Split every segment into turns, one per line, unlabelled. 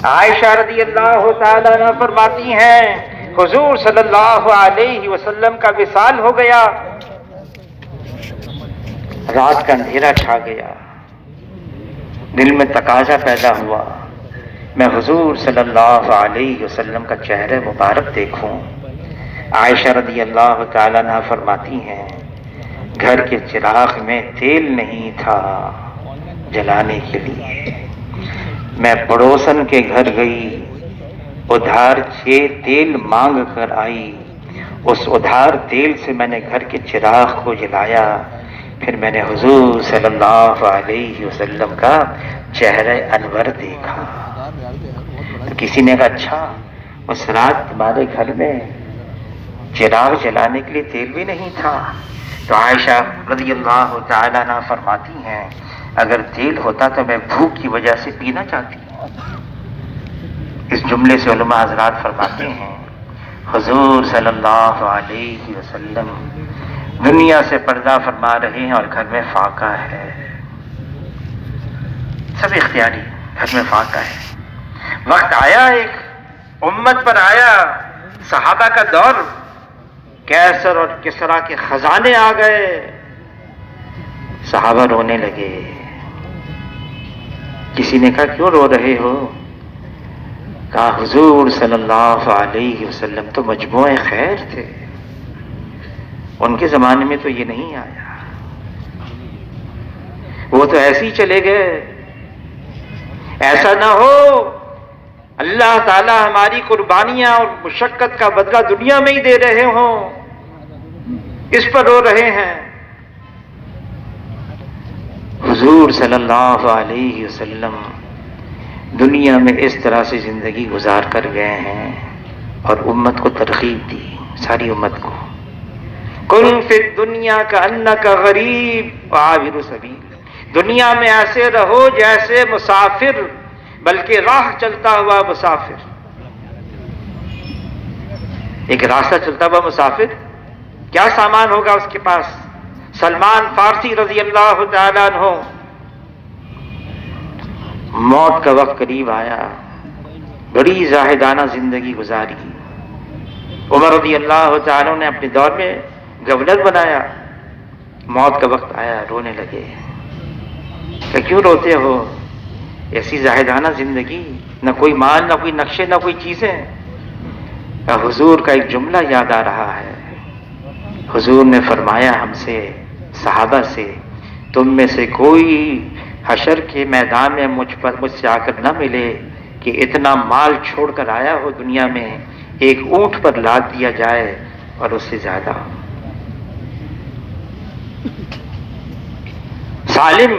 عائشہ رضی اللہ تعالیٰ عنہ فرماتی ہیں حضور صلی اللہ علیہ وسلم کا وصال ہو گیا، رات کا اندھیرا چھا گیا، دل میں تقاضا پیدا ہوا میں حضور صلی اللہ علیہ وسلم کا چہرہ مبارک دیکھوں۔ عائشہ رضی اللہ تعالیٰ عنہ فرماتی ہیں گھر کے چراغ میں تیل نہیں تھا جلانے کے لیے، میں پڑوسن کے گھر گئی، ادھار تیل مانگ کر آئی، اس ادھار تیل سے میں نے گھر کے چراغ کو جلایا، پھر میں نے حضور صلی اللہ علیہ وسلم کا چہرہ انور دیکھا۔ تو کسی نے کہا اچھا اس رات تمہارے گھر میں چراغ جلانے کے لیے تیل بھی نہیں تھا؟ تو عائشہ رضی اللہ تعالیٰ عنہ فرماتی ہیں اگر تیل ہوتا تو میں بھوک کی وجہ سے پینا چاہتی ہوں۔ اس جملے سے علماء حضرات فرماتے ہیں حضور صلی اللہ علیہ وسلم دنیا سے پردہ فرما رہے ہیں اور گھر میں فاقہ ہے، سب اختیاری، گھر میں فاقہ ہے۔ وقت آیا ایک امت پر آیا، صحابہ کا دور، کیسر اور کسرا کے خزانے آ گئے، صحابہ رونے لگے۔ کسی نے کہا کیوں رو رہے ہو؟ کہا حضور صلی اللہ علیہ وسلم تو مجموع خیر تھے، ان کے زمانے میں تو یہ نہیں آیا، وہ تو ایسے ہی چلے گئے۔ ایسا نہ ہو اللہ تعالی ہماری قربانیاں اور مشقت کا بدلہ دنیا میں ہی دے رہے ہوں، اس پر رو رہے ہیں۔ حضور صلی اللہ علیہ وسلم دنیا میں اس طرح سے زندگی گزار کر گئے ہیں اور امت کو ترغیب دی، ساری امت کو، کن فی الدنیا کأنک غریب وعابر سبیل، دنیا میں ایسے رہو جیسے مسافر، بلکہ راہ چلتا ہوا مسافر۔ ایک راستہ چلتا ہوا مسافر کیا سامان ہوگا اس کے پاس؟ سلمان فارسی رضی اللہ تعالیٰ عنہ موت کا وقت قریب آیا، بڑی زاہدانہ زندگی گزاری، عمر رضی اللہ تعالیٰ نے اپنے دور میں گورنر بنایا، موت کا وقت آیا، رونے لگے کہ کیوں روتے ہو؟ ایسی زاہدانہ زندگی، نہ کوئی مال، نہ کوئی نقشے، نہ کوئی چیزیں۔ حضور کا ایک جملہ یاد آ رہا ہے، حضور نے فرمایا ہم سے، صحابہ سے، تم میں سے کوئی حشر کے میدان میں مجھ سے آ کر نہ ملے کہ اتنا مال چھوڑ کر آیا ہو دنیا میں، ایک اونٹ پر لاد دیا جائے اور اس سے زیادہ۔ سالم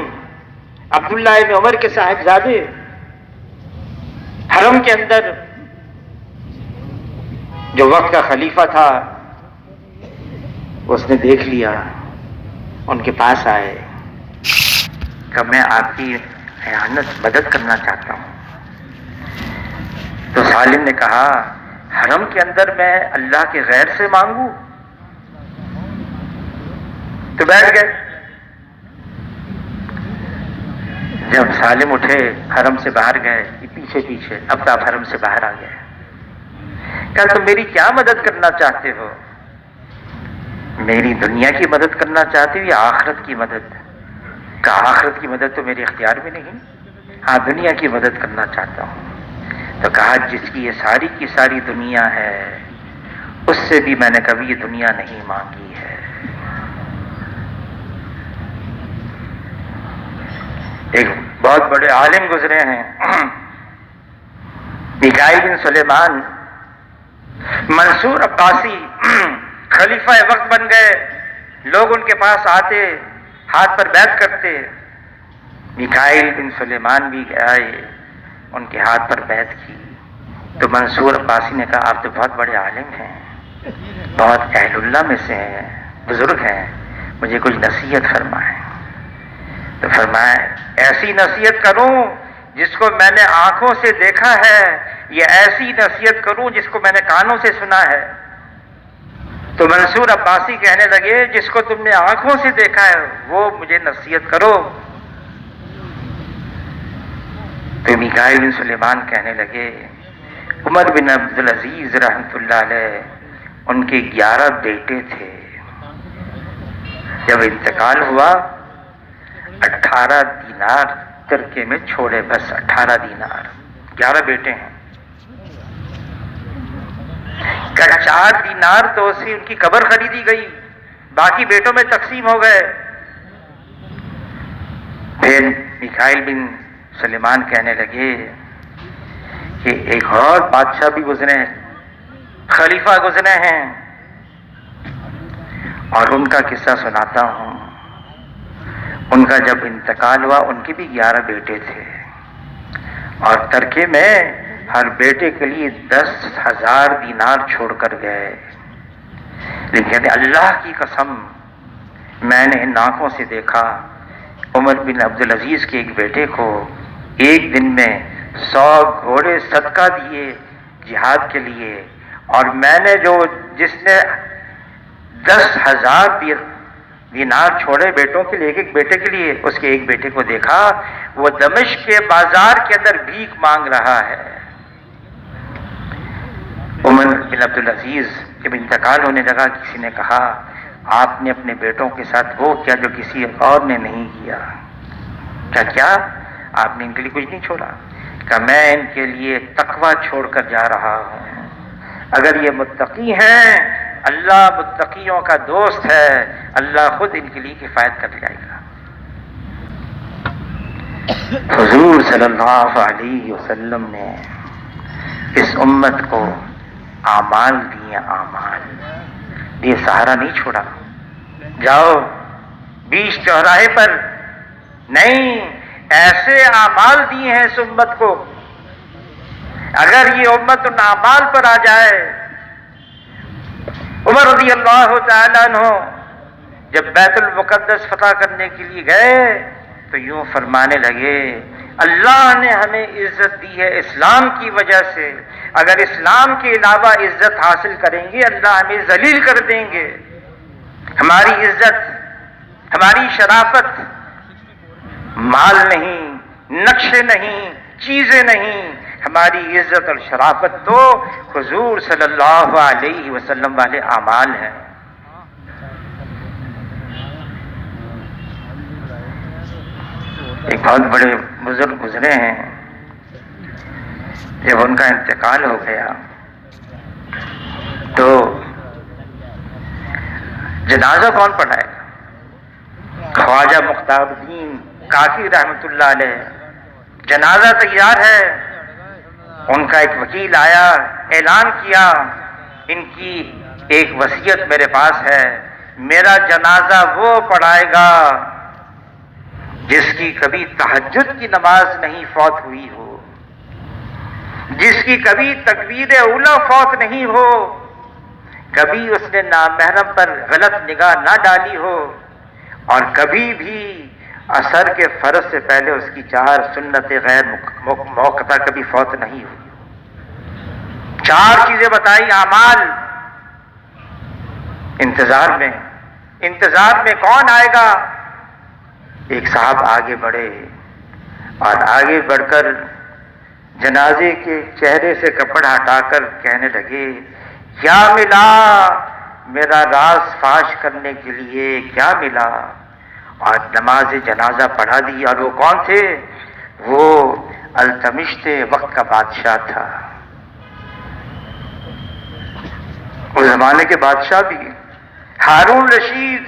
عبداللہ ابن عمر کے صاحبزادے حرم کے اندر جو وقت کا خلیفہ تھا، اس نے دیکھ لیا، ان کے پاس آئے کہ میں آپ کی اعانت مدد کرنا چاہتا ہوں۔ تو سالم نے کہا حرم کے اندر میں اللہ کے غیر سے مانگوں؟ تو بیٹھ گئے۔ جب سالم اٹھے حرم سے باہر گئے، پیچھے پیچھے، اب تو آپ حرم سے باہر آ گئے، کہا تم میری کیا مدد کرنا چاہتے ہو؟ میری دنیا کی مدد کرنا چاہتے ہو یا آخرت کی مدد؟ کہا آخرت کی مدد تو میرے اختیار میں نہیں، ہاں دنیا کی مدد کرنا چاہتا ہوں۔ تو کہا جس کی یہ ساری کی ساری دنیا ہے اس سے بھی میں نے کبھی یہ دنیا نہیں مانگی ہے۔ ایک بہت بڑے عالم گزرے ہیں، میکائیل بن سلیمان منصور عباسی، خلیفہ وقت بن گئے، لوگ ان کے پاس آتے، ہاتھ پر بیعت کرتے، میکائیل بن سلیمان بھی آئے، ان کے ہاتھ پر بیعت کی۔ تو منصور عباسی نے کہا آپ تو بہت بڑے عالم ہیں، بہت اہل اللہ میں سے ہیں، بزرگ ہیں، مجھے کچھ نصیحت فرمائیں۔ تو فرمایا ایسی نصیحت کروں جس کو میں نے آنکھوں سے دیکھا ہے، یا ایسی نصیحت کروں جس کو میں نے کانوں سے سنا ہے؟ تو منصور عباسی کہنے لگے جس کو تم نے آنکھوں سے دیکھا ہے وہ مجھے نصیحت کرو۔ تو میکائیل بن سلیمان کہنے لگے عمر بن عبدالعزیز رحمۃ اللہ علیہ ان کے 11 بیٹے تھے، جب انتقال ہوا 18 دینار ترکے میں چھوڑے، بس 18 دینار، 11 بیٹے ہیں، 4 دینار تو اسے ان کی قبر خریدی گئی، باقی بیٹوں میں تقسیم ہو گئے۔ پھر میکائیل بن سلیمان کہنے لگے کہ ایک اور بادشاہ بھی گزرے ہیں، خلیفہ گزرے ہیں، اور ان کا قصہ سناتا ہوں۔ ان کا جب انتقال ہوا ان کے بھی 11 بیٹے تھے، اور ترکے میں ہر بیٹے کے لیے 10,000 دینار چھوڑ کر گئے۔ لیکن اللہ کی قسم میں نے ان آنکھوں سے دیکھا عمر بن عبدالعزیز کے ایک بیٹے کو ایک دن میں 100 گھوڑے صدقہ دیے جہاد کے لیے، اور میں نے جس نے 10,000 دینار چھوڑے بیٹوں کے لیے، ایک ایک بیٹے کے لیے، اس کے ایک بیٹے کو دیکھا وہ دمشق کے بازار کے اندر بھیک مانگ رہا ہے۔ عمر بن عبدالعزیز جب انتقال ہونے لگا، کسی نے کہا آپ نے اپنے بیٹوں کے ساتھ وہ کیا جو کسی اور نے نہیں کیا۔ کیا آپ نے ان کے لیے کچھ نہیں چھوڑا؟ کہ میں ان کے لیے تقوی چھوڑ کر جا رہا ہوں، اگر یہ متقی ہیں اللہ متقیوں کا دوست ہے، اللہ خود ان کے لیے کفایت کر جائے گا۔ حضور صلی اللہ علیہ وسلم نے اس امت کو اعمال دیے، اعمال یہ سہارا نہیں چھوڑا، جاؤ 20 چوراہے پر نہیں، ایسے اعمال دیے ہیں اس امت کو، اگر یہ امت ان اعمال پر آ جائے۔ عمر رضی اللہ تعالیٰ عنہ جب بیت المقدس فتح کرنے کے لیے گئے تو یوں فرمانے لگے اللہ نے ہمیں عزت دی ہے اسلام کی وجہ سے، اگر اسلام کے علاوہ عزت حاصل کریں گے اللہ ہمیں ذلیل کر دیں گے۔ ہماری عزت، ہماری شرافت مال نہیں، نقشے نہیں، چیزیں نہیں، ہماری عزت اور شرافت تو حضور صلی اللہ علیہ وسلم والے اعمال ہیں۔ ایک بہت بڑے بزرگ گزرے ہیں، جب ان کا انتقال ہو گیا تو جنازہ کون پڑھائے گا؟ خواجہ مختار الدین کاکی رحمۃ اللہ علیہ، جنازہ تیار ہے، ان کا ایک وکیل آیا، اعلان کیا ان کی ایک وصیت میرے پاس ہے، میرا جنازہ وہ پڑھائے گا جس کی کبھی تہجد کی نماز نہیں فوت ہوئی ہو، جس کی کبھی تکبیر اولیٰ فوت نہیں ہو، کبھی اس نے نامحرم پر غلط نگاہ نہ ڈالی ہو، اور کبھی بھی عصر کے فرض سے پہلے اس کی 4 سنت غیر موقتہ کبھی فوت نہیں ہوئی۔ 4 چیزیں بتائی، اعمال۔ انتظار میں کون آئے گا؟ ایک صاحب آگے بڑھے اور آگے بڑھ کر جنازے کے چہرے سے کپڑا ہٹا کر کہنے لگے کیا ملا؟ میرا راز فاش کرنے کے لیے کیا ملا؟ اور نماز جنازہ پڑھا دی۔ اور وہ کون تھے؟ وہ التمش وقت کا بادشاہ تھا، اس زمانے کے بادشاہ بھی۔ ہارون رشید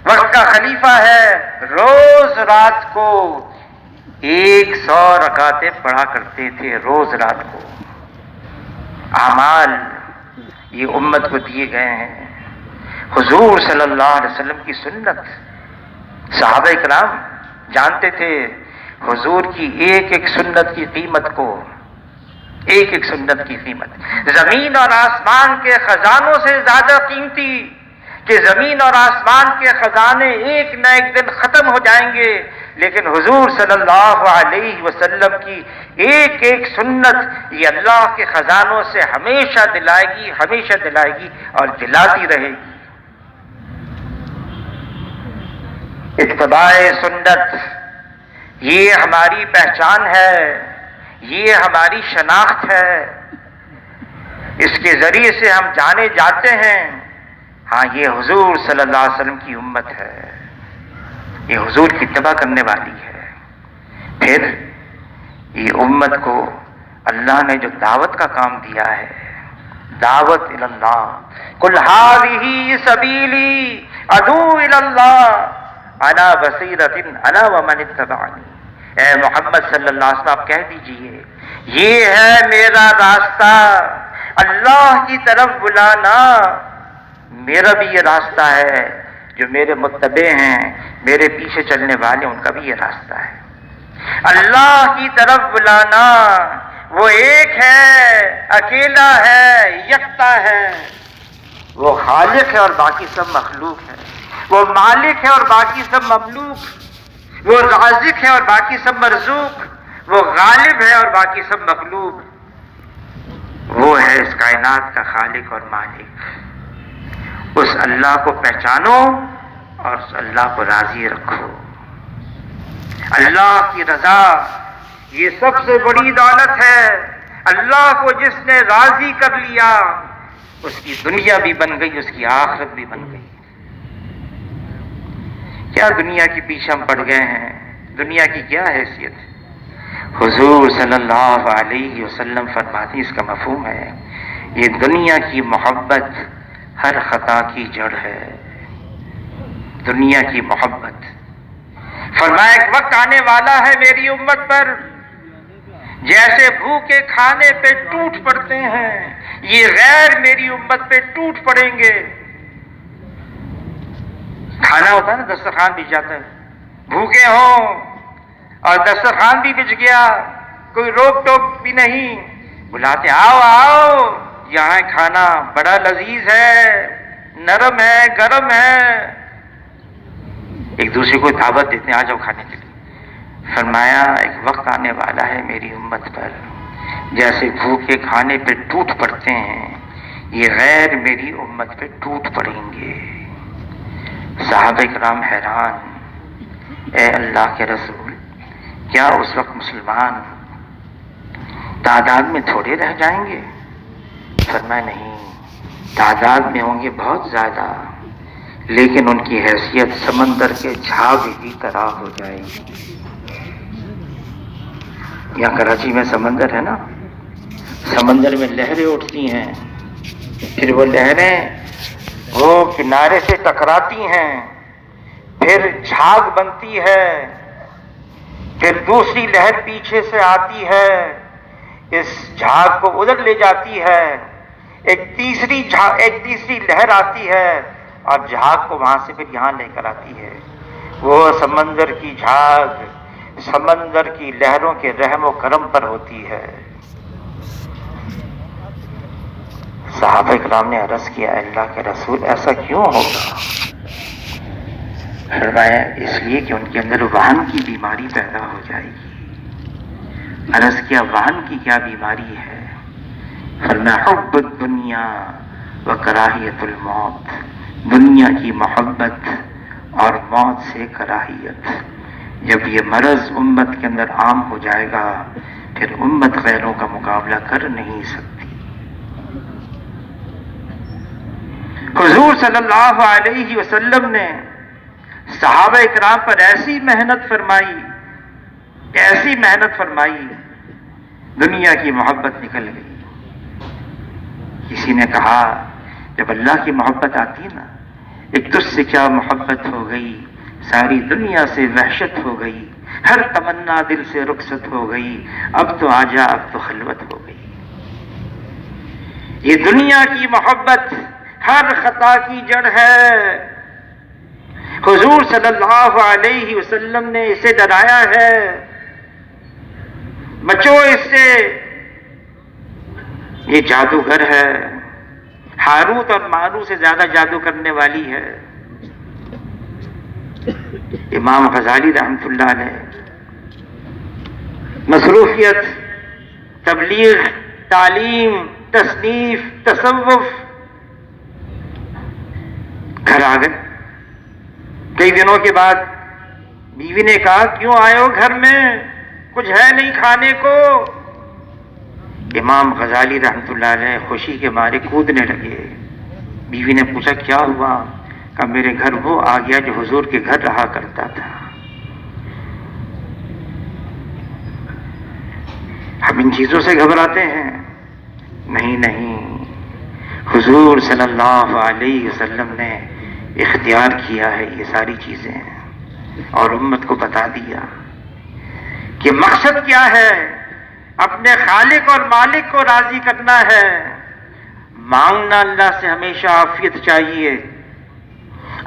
وقت کا خلیفہ ہے، روز رات کو 100 رکعتیں پڑھا کرتے تھے، روز رات کو۔ اعمال یہ امت کو دیے گئے ہیں، حضور صلی اللہ علیہ وسلم کی سنت۔ صحابہ کرام جانتے تھے حضور کی ایک ایک سنت کی قیمت کو، ایک ایک سنت کی قیمت زمین اور آسمان کے خزانوں سے زیادہ قیمتی، کہ زمین اور آسمان کے خزانے ایک نہ ایک دن ختم ہو جائیں گے، لیکن حضور صلی اللہ علیہ وسلم کی ایک ایک سنت یہ اللہ کے خزانوں سے ہمیشہ دلائے گی، ہمیشہ دلائے گی اور دلاتی رہے گی۔ اتباع سنت یہ ہماری پہچان ہے، یہ ہماری شناخت ہے، اس کے ذریعے سے ہم جانے جاتے ہیں ہاں یہ حضور صلی اللہ علیہ وسلم کی امت ہے، یہ حضور کی اتباع کرنے والی ہے۔ پھر یہ امت کو اللہ نے جو دعوت کا کام دیا ہے، دعوت الی اللہ، قل ھذہ سبیلی ادعو الی اللہ علی بصیرۃ انا ومن اتبعنی۔ اے محمد صلی اللہ علیہ وسلم آپ کہہ دیجئے یہ ہے میرا راستہ، اللہ کی طرف بلانا، میرا بھی یہ راستہ ہے، جو میرے متبع ہیں، میرے پیچھے چلنے والے ان کا بھی یہ راستہ ہے۔ اللہ کی طرف بلانا، وہ ایک ہے، اکیلا ہے، یکتا ہے، وہ خالق ہے اور باقی سب مخلوق ہے، وہ مالک ہے اور باقی سب مملوک، وہ رازق ہے اور باقی سب مرزوق، وہ غالب ہے اور باقی سب مغلوب، وہ ہے اس کائنات کا خالق اور مالک۔ اس اللہ کو پہچانو اور اس اللہ کو راضی رکھو۔ اللہ کی رضا یہ سب سے بڑی دولت ہے۔ اللہ کو جس نے راضی کر لیا اس کی دنیا بھی بن گئی، اس کی آخرت بھی بن گئی۔ کیا دنیا کے پیچھے ہم پڑ گئے ہیں؟ دنیا کی کیا حیثیت ہے؟ حضور صلی اللہ علیہ وسلم فرماتے ہیں، اس کا مفہوم ہے یہ دنیا کی محبت ہر خطا کی جڑ ہے۔ دنیا کی محبت، فرمایا ایک وقت آنے والا ہے میری امت پر جیسے بھوکے کھانے پہ ٹوٹ پڑتے ہیں، یہ غیر میری امت پہ ٹوٹ پڑیں گے۔ کھانا ہوتا ہے نا، دسترخوان بچ جاتا ہے، بھوکے ہوں اور دسترخوان بھی بچ گیا، کوئی روک ٹوک بھی نہیں، بلاتے آؤ آؤ یہاں کھانا بڑا لذیذ ہے، نرم ہے، گرم ہے، ایک دوسرے کو دعوت دیتے ہیں آ جاؤ کھانے کے لیے۔ فرمایا ایک وقت آنے والا ہے میری امت پر جیسے بھوکے کھانے پہ ٹوٹ پڑتے ہیں، یہ غیر میری امت پہ ٹوٹ پڑیں گے۔ صحابہ کرام حیران، اے اللہ کے رسول کیا اس وقت مسلمان تعداد میں تھوڑے رہ جائیں گے؟ فرمایا نہیں، تعداد میں ہوں گے بہت زیادہ، لیکن ان کی حیثیت سمندر کے جھاگ کی طرح ہو جائے گی۔ یہاں کراچی میں سمندر ہے نا، سمندر میں لہریں اٹھتی ہیں، پھر وہ لہریں وہ کنارے سے ٹکراتی ہیں، پھر جھاگ بنتی ہے، پھر دوسری لہر پیچھے سے آتی ہے، اس جھاگ کو ادھر لے جاتی ہے، ایک تیسری لہر آتی ہے اور جھاگ کو وہاں سے پھر یہاں لے کر آتی ہے۔ وہ سمندر کی جھاگ سمندر کی لہروں کے رحم و کرم پر ہوتی ہے۔ صحابہ کرام نے عرض کیا اللہ کے رسول ایسا کیوں ہوگا؟ فرمایا اس لیے کہ ان کے اندر وہن کی بیماری پیدا ہو جائے گی۔ عرض کیا وہن کی کیا بیماری ہے؟ فرمایا حب الدنیا و کراہیت الموت، دنیا کی محبت اور موت سے کراہیت۔ جب یہ مرض امت کے اندر عام ہو جائے گا پھر امت غیروں کا مقابلہ کر نہیں سکتی۔ حضور صلی اللہ علیہ وسلم نے صحابہ اکرام پر ایسی محنت فرمائی، دنیا کی محبت نکل گئی۔ کسی نے کہا جب اللہ کی محبت آتی نا، ایک تجھ سے کیا محبت ہو گئی، ساری دنیا سے وحشت ہو گئی، ہر تمنا دل سے رخصت ہو گئی، اب تو آجا اب تو خلوت ہو گئی۔ یہ دنیا کی محبت ہر خطا کی جڑ ہے۔ حضور صلی اللہ علیہ وسلم نے اسے ڈرایا ہے، بچو اس سے، یہ جادوگر ہے، ہاروت اور ماروت سے زیادہ جادو کرنے والی ہے۔ امام غزالی رحمۃ اللہ علیہ مصروفیت، تبلیغ، تعلیم، تصنیف، تصوف، گھر آ گئے۔ کئی دنوں کے بعد بیوی نے کہا کیوں آئے ہو گھر میں، کچھ ہے نہیں کھانے کو؟ امام غزالی رحمۃ اللہ علیہ خوشی کے مارے کودنے لگے۔ بیوی نے پوچھا کیا ہوا؟ کہا میرے گھر وہ آ گیا جو حضور کے گھر رہا کرتا تھا۔ ہم ان چیزوں سے گھبراتے ہیں؟ نہیں نہیں، حضور صلی اللہ علیہ وسلم نے اختیار کیا ہے یہ ساری چیزیں، اور امت کو بتا دیا کہ مقصد کیا ہے، اپنے خالق اور مالک کو راضی کرنا ہے۔ مانگنا اللہ سے ہمیشہ عافیت چاہیے،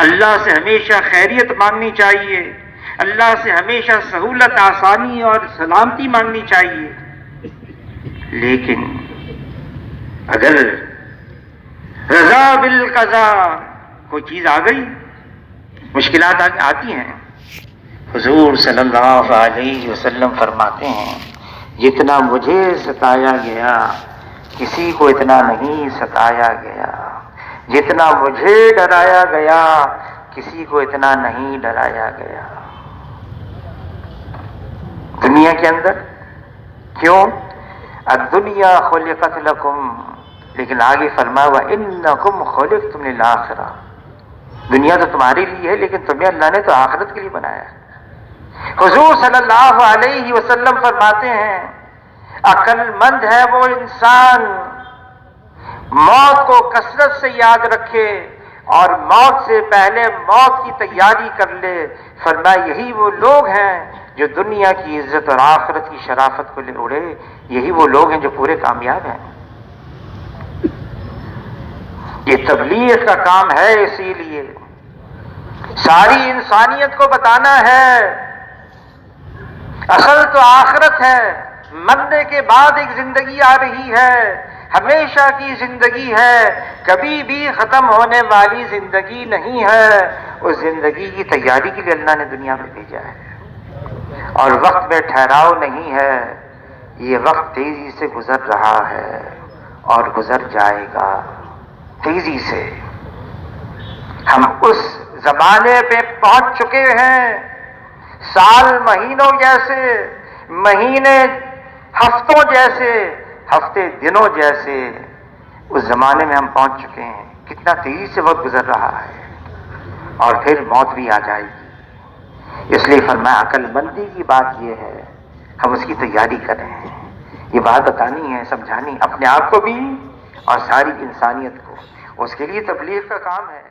اللہ سے ہمیشہ خیریت مانگنی چاہیے، اللہ سے ہمیشہ سہولت، آسانی اور سلامتی مانگنی چاہیے۔ لیکن اگر رضا بالقضاء کوئی چیز آ گئی، مشکلات آتی ہیں، حضور صلی اللہ علیہ وسلم فرماتے ہیں جتنا مجھے ستایا گیا کسی کو اتنا نہیں ستایا گیا، جتنا مجھے ڈرایا گیا کسی کو اتنا نہیں ڈرایا گیا۔ دنیا کے اندر کیوں؟ الدنیا خلقت لکم، لیکن آگے فرمایا وَإِنَّكُمْ خُلِقْتُمْ لِلْآخِرَةِ، دنیا تو تمہارے لیے ہے لیکن تمہیں اللہ نے تو آخرت کے لیے بنایا ہے۔ حضور صلی اللہ علیہ وسلم فرماتے ہیں عقل مند ہے وہ انسان موت کو کثرت سے یاد رکھے اور موت سے پہلے موت کی تیاری کر لے۔ فرمایا یہی وہ لوگ ہیں جو دنیا کی عزت اور آخرت کی شرافت کو لے اڑے، یہی وہ لوگ ہیں جو پورے کامیاب ہیں۔ یہ تبلیغ کا کام ہے، اسی لیے ساری انسانیت کو بتانا ہے اصل تو آخرت ہے، مرنے کے بعد ایک زندگی آ رہی ہے، ہمیشہ کی زندگی ہے، کبھی بھی ختم ہونے والی زندگی نہیں ہے۔ اس زندگی کی تیاری کے لیے اللہ نے دنیا میں بھیجا ہے، اور وقت میں ٹھہراؤ نہیں ہے، یہ وقت تیزی سے گزر رہا ہے اور گزر جائے گا تیزی سے۔ ہم اس زمانے پہ پہنچ چکے ہیں، سال مہینوں جیسے، مہینے ہفتوں جیسے، ہفتے دنوں جیسے اس زمانے میں ہم پہنچ چکے ہیں۔ کتنا تیزی سے وقت گزر رہا ہے، اور پھر موت بھی آ جائے گی۔ اس لیے فرمایا عقل مندی کی بات یہ ہے ہم اس کی تیاری کر رہے ہیں۔ یہ بات بتانی ہے، سمجھانی اپنے آپ کو بھی اور ساری انسانیت کو، اس کے لیے تبلیغ کا کام ہے۔